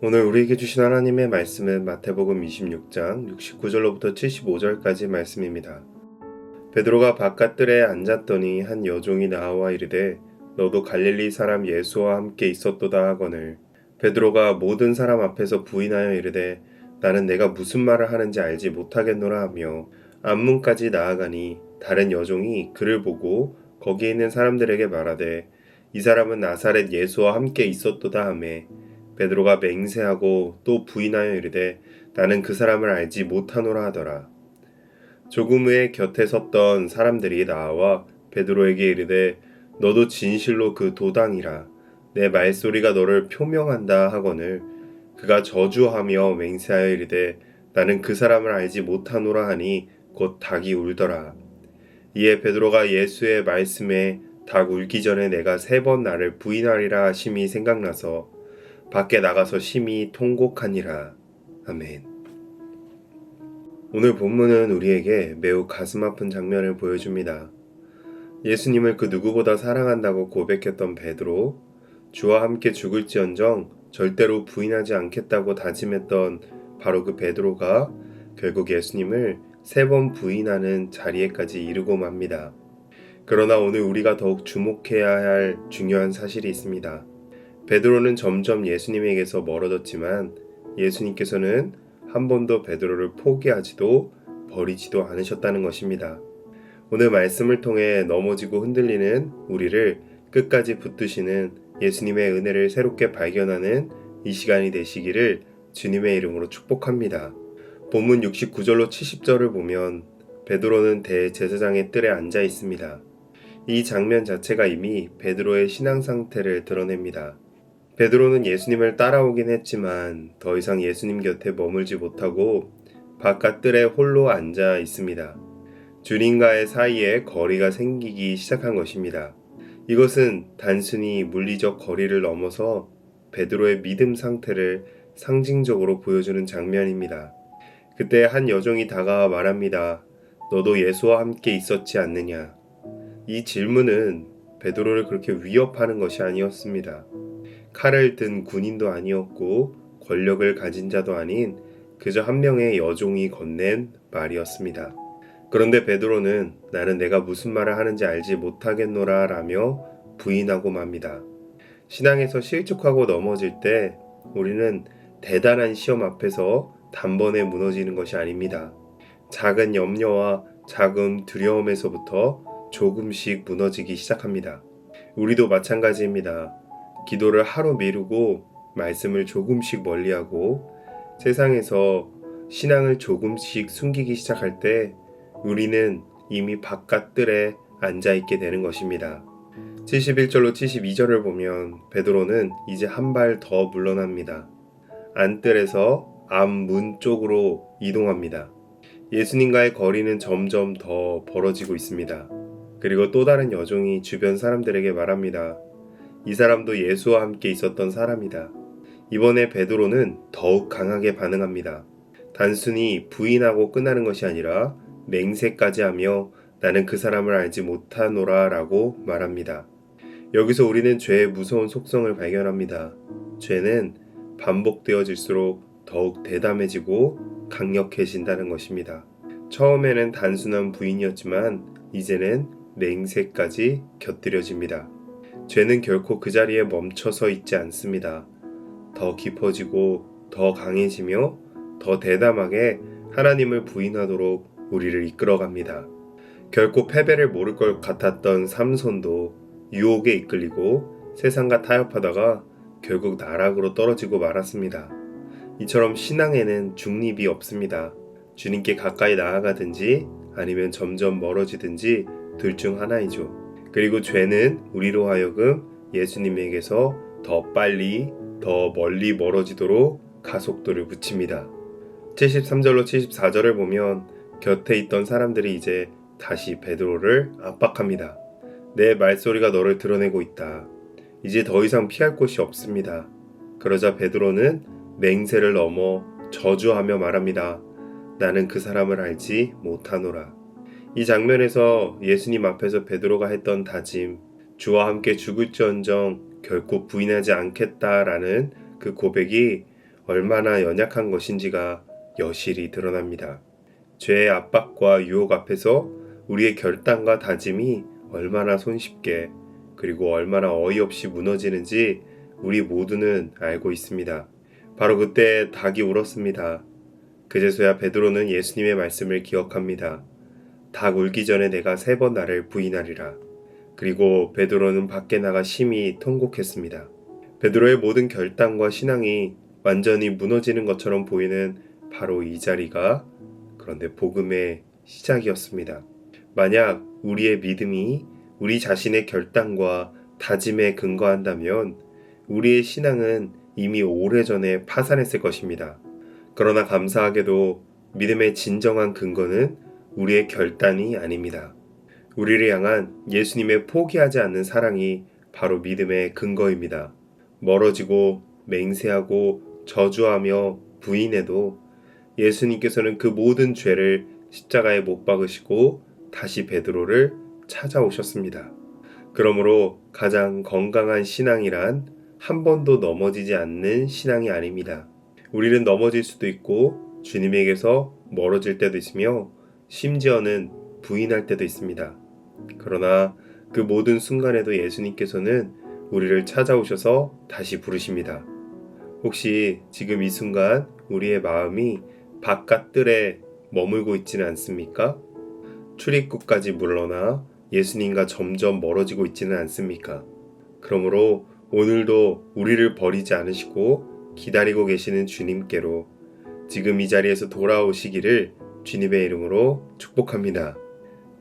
오늘 우리에게 주신 하나님의 말씀은 마태복음 26장 69절로부터 75절까지 말씀입니다. 베드로가 바깥들에 앉았더니 한 여종이 나와 이르되 너도 갈릴리 사람 예수와 함께 있었도다 하거늘 베드로가 모든 사람 앞에서 부인하여 이르되 나는 내가 무슨 말을 하는지 알지 못하겠노라 하며 앞문까지 나아가니 다른 여종이 그를 보고 거기에 있는 사람들에게 말하되 이 사람은 나사렛 예수와 함께 있었도다 하매 베드로가 맹세하고 또 부인하여 이르되 나는 그 사람을 알지 못하노라 하더라. 조금 후에 곁에 섰던 사람들이 나와 베드로에게 이르되 너도 진실로 그 도당이라 내 말소리가 너를 표명한다 하거늘 그가 저주하며 맹세하여 이르되 나는 그 사람을 알지 못하노라 하니 곧 닭이 울더라. 이에 베드로가 예수의 말씀에 닭 울기 전에 내가 3번 나를 부인하리라 하심이 생각나서 밖에 나가서 심히 통곡하니라. 아멘. 오늘 본문은 우리에게 매우 가슴 아픈 장면을 보여줍니다. 예수님을 그 누구보다 사랑한다고 고백했던 베드로, 주와 함께 죽을지언정 절대로 부인하지 않겠다고 다짐했던 바로 그 베드로가 결국 예수님을 3번 부인하는 자리에까지 이르고 맙니다. 그러나 오늘 우리가 더욱 주목해야 할 중요한 사실이 있습니다. 베드로는 점점 예수님에게서 멀어졌지만 예수님께서는 한 번도 베드로를 포기하지도 버리지도 않으셨다는 것입니다. 오늘 말씀을 통해 넘어지고 흔들리는 우리를 끝까지 붙드시는 예수님의 은혜를 새롭게 발견하는 이 시간이 되시기를 주님의 이름으로 축복합니다. 본문 69절로 70절을 보면 베드로는 대제사장의 뜰에 앉아 있습니다. 이 장면 자체가 이미 베드로의 신앙 상태를 드러냅니다. 베드로는 예수님을 따라오긴 했지만 더 이상 예수님 곁에 머물지 못하고 바깥 뜰에 홀로 앉아 있습니다. 주님과의 사이에 거리가 생기기 시작한 것입니다. 이것은 단순히 물리적 거리를 넘어서 베드로의 믿음 상태를 상징적으로 보여주는 장면입니다. 그때 한 여종이 다가와 말합니다. 너도 예수와 함께 있었지 않느냐? 이 질문은 베드로를 그렇게 위협하는 것이 아니었습니다. 칼을 든 군인도 아니었고 권력을 가진 자도 아닌 그저 한 명의 여종이 건넨 말이었습니다. 그런데 베드로는 나는 내가 무슨 말을 하는지 알지 못하겠노라 라며 부인하고 맙니다. 신앙에서 실족하고 넘어질 때 우리는 대단한 시험 앞에서 단번에 무너지는 것이 아닙니다. 작은 염려와 작은 두려움에서부터 조금씩 무너지기 시작합니다. 우리도 마찬가지입니다. 기도를 하루 미루고 말씀을 조금씩 멀리하고 세상에서 신앙을 조금씩 숨기기 시작할 때 우리는 이미 바깥 뜰에 앉아있게 되는 것입니다. 71절로 72절을 보면 베드로는 이제 한 발 더 물러납니다. 안뜰에서 앞문 쪽으로 이동합니다. 예수님과의 거리는 점점 더 벌어지고 있습니다. 그리고 또 다른 여종이 주변 사람들에게 말합니다. 이 사람도 예수와 함께 있었던 사람이다. 이번에 베드로는 더욱 강하게 반응합니다. 단순히 부인하고 끝나는 것이 아니라 맹세까지 하며 나는 그 사람을 알지 못하노라 라고 말합니다. 여기서 우리는 죄의 무서운 속성을 발견합니다. 죄는 반복되어질수록 더욱 대담해지고 강력해진다는 것입니다. 처음에는 단순한 부인이었지만 이제는 맹세까지 곁들여집니다. 죄는 결코 그 자리에 멈춰서 있지 않습니다. 더 깊어지고 더 강해지며 더 대담하게 하나님을 부인하도록 우리를 이끌어갑니다. 결코 패배를 모를 것 같았던 삼손도 유혹에 이끌리고 세상과 타협하다가 결국 나락으로 떨어지고 말았습니다. 이처럼 신앙에는 중립이 없습니다. 주님께 가까이 나아가든지 아니면 점점 멀어지든지 둘 중 하나이죠. 그리고 죄는 우리로 하여금 예수님에게서 더 빨리, 더 멀리 멀어지도록 가속도를 붙입니다. 73절로 74절을 보면 곁에 있던 사람들이 이제 다시 베드로를 압박합니다. 내 말소리가 너를 드러내고 있다. 이제 더 이상 피할 곳이 없습니다. 그러자 베드로는 맹세를 넘어 저주하며 말합니다. 나는 그 사람을 알지 못하노라. 이 장면에서 예수님 앞에서 베드로가 했던 다짐, 주와 함께 죽을지언정 결코 부인하지 않겠다라는 그 고백이 얼마나 연약한 것인지가 여실히 드러납니다. 죄의 압박과 유혹 앞에서 우리의 결단과 다짐이 얼마나 손쉽게 그리고 얼마나 어이없이 무너지는지 우리 모두는 알고 있습니다. 바로 그때 닭이 울었습니다. 그제서야 베드로는 예수님의 말씀을 기억합니다. 닭 울기 전에 내가 3번 나를 부인하리라. 그리고 베드로는 밖에 나가 심히 통곡했습니다. 베드로의 모든 결단과 신앙이 완전히 무너지는 것처럼 보이는 바로 이 자리가 그런데 복음의 시작이었습니다. 만약 우리의 믿음이 우리 자신의 결단과 다짐에 근거한다면 우리의 신앙은 이미 오래전에 파산했을 것입니다. 그러나 감사하게도 믿음의 진정한 근거는 우리의 결단이 아닙니다. 우리를 향한 예수님의 포기하지 않는 사랑이 바로 믿음의 근거입니다. 멀어지고 맹세하고 저주하며 부인해도 예수님께서는 그 모든 죄를 십자가에 못 박으시고 다시 베드로를 찾아오셨습니다. 그러므로 가장 건강한 신앙이란 한 번도 넘어지지 않는 신앙이 아닙니다. 우리는 넘어질 수도 있고 주님에게서 멀어질 때도 있으며 심지어는 부인할 때도 있습니다. 그러나 그 모든 순간에도 예수님께서는 우리를 찾아오셔서 다시 부르십니다. 혹시 지금 이 순간 우리의 마음이 바깥 뜰에 머물고 있지는 않습니까? 출입구까지 물러나 예수님과 점점 멀어지고 있지는 않습니까? 그러므로 오늘도 우리를 버리지 않으시고 기다리고 계시는 주님께로 지금 이 자리에서 돌아오시기를 주님의 이름으로 축복합니다.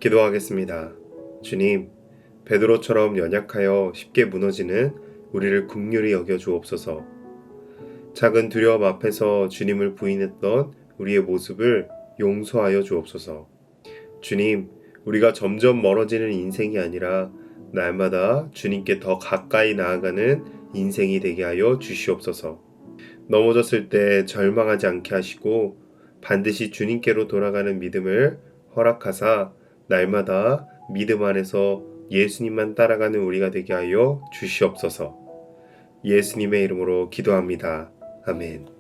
기도하겠습니다. 주님, 베드로처럼 연약하여 쉽게 무너지는 우리를 긍휼히 여겨 주옵소서. 작은 두려움 앞에서 주님을 부인했던 우리의 모습을 용서하여 주옵소서. 주님, 우리가 점점 멀어지는 인생이 아니라 날마다 주님께 더 가까이 나아가는 인생이 되게 하여 주시옵소서. 넘어졌을 때 절망하지 않게 하시고 반드시 주님께로 돌아가는 믿음을 허락하사 날마다 믿음 안에서 예수님만 따라가는 우리가 되게 하여 주시옵소서. 예수님의 이름으로 기도합니다. 아멘.